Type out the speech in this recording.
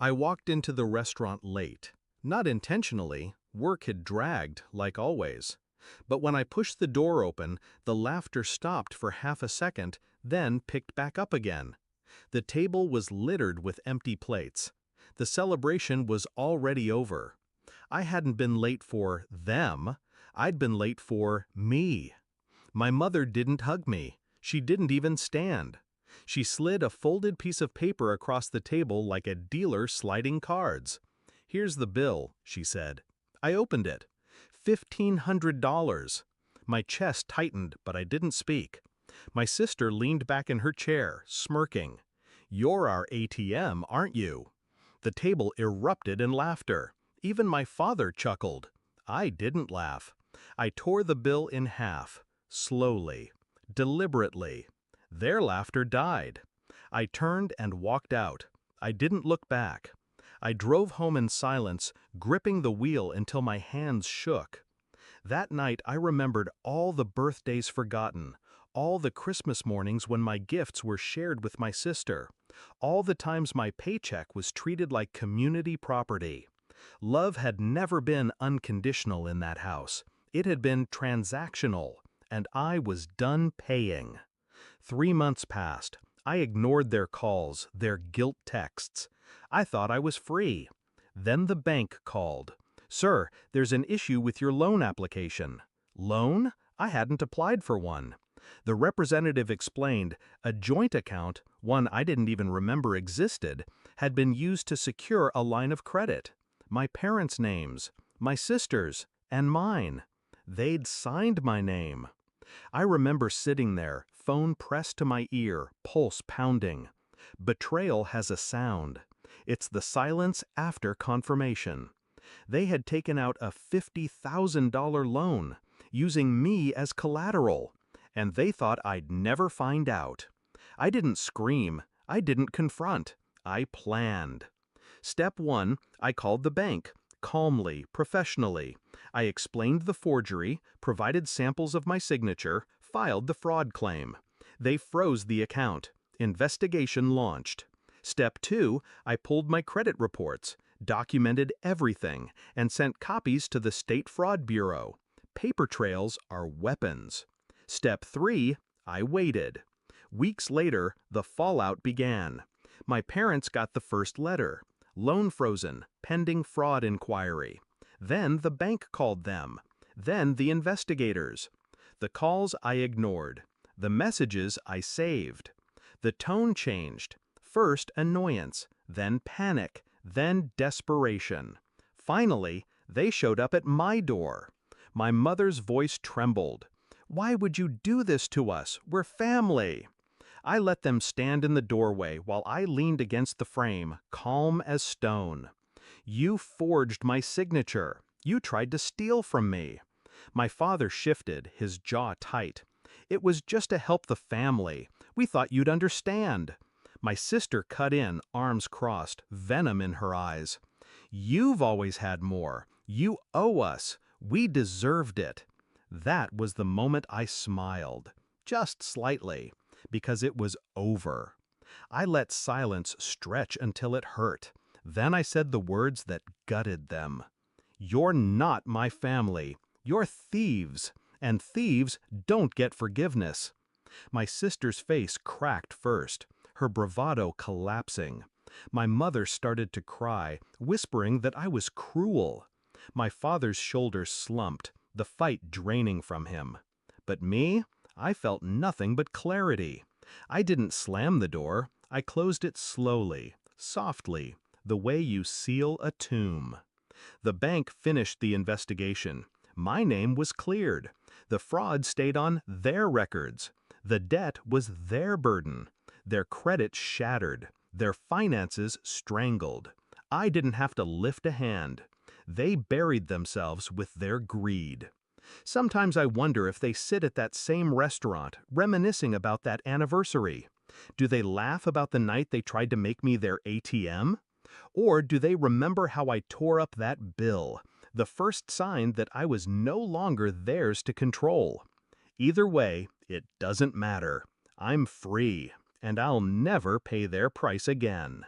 I walked into the restaurant late. Not intentionally, work had dragged, like always. But when I pushed the door open, the laughter stopped for half a second, then picked back up again. The table was littered with empty plates. The celebration was already over. I hadn't been late for them, I'd been late for me. My mother didn't hug me. She didn't even stand. She slid a folded piece of paper across the table like a dealer sliding cards. "Here's the bill," she said. I opened it. $1,500. My chest tightened, but I didn't speak. My sister leaned back in her chair, smirking. "You're our ATM, aren't you?" The table erupted in laughter. Even my father chuckled. I didn't laugh. I tore the bill in half, slowly, deliberately. Their laughter died. I turned and walked out. I didn't look back. I drove home in silence, gripping the wheel until my hands shook. That night I remembered all the birthdays forgotten, all the Christmas mornings when my gifts were shared with my sister, all the times my paycheck was treated like community property. Love had never been unconditional in that house. It had been transactional, and I was done paying. 3 months passed. I ignored their calls, their guilt texts. I thought I was free. Then the bank called. "Sir, there's an issue with your loan application." Loan? I hadn't applied for one. The representative explained a joint account, one I didn't even remember existed, had been used to secure a line of credit. My parents' names, my sister's, and mine. They'd signed my name. I remember sitting there, phone pressed to my ear, pulse pounding. Betrayal has a sound. It's the silence after confirmation. They had taken out a $50,000 loan, using me as collateral, and they thought I'd never find out. I didn't scream. I didn't confront. I planned. Step 1, I called the bank. Calmly, professionally. I explained the forgery, provided samples of my signature, filed the fraud claim. They froze the account. Investigation launched. Step 2, I pulled my credit reports, documented everything, and sent copies to the State Fraud Bureau. Paper trails are weapons. Step 3, I waited. Weeks later, the fallout began. My parents got the first letter. Loan frozen, pending fraud inquiry. Then the bank called them. Then the investigators. The calls I ignored. The messages I saved. The tone changed. First annoyance, then panic, then desperation. Finally, they showed up at my door. My mother's voice trembled. "Why would you do this to us? We're family." I let them stand in the doorway while I leaned against the frame, calm as stone. "You forged my signature. You tried to steal from me." My father shifted, his jaw tight. "It was just to help the family. We thought you'd understand." My sister cut in, arms crossed, venom in her eyes. "You've always had more. You owe us. We deserved it." That was the moment I smiled. Just slightly. Because it was over. I let silence stretch until it hurt. Then I said the words that gutted them. "You're not my family. You're thieves. And thieves don't get forgiveness." My sister's face cracked first, her bravado collapsing. My mother started to cry, whispering that I was cruel. My father's shoulders slumped, the fight draining from him. But me? I felt nothing but clarity. I didn't slam the door. I closed it slowly, softly, the way you seal a tomb. The bank finished the investigation. My name was cleared. The fraud stayed on their records. The debt was their burden. Their credit shattered. Their finances strangled. I didn't have to lift a hand. They buried themselves with their greed. Sometimes I wonder if they sit at that same restaurant, reminiscing about that anniversary. Do they laugh about the night they tried to make me their ATM? Or do they remember how I tore up that bill, the first sign that I was no longer theirs to control? Either way, it doesn't matter. I'm free, and I'll never pay their price again.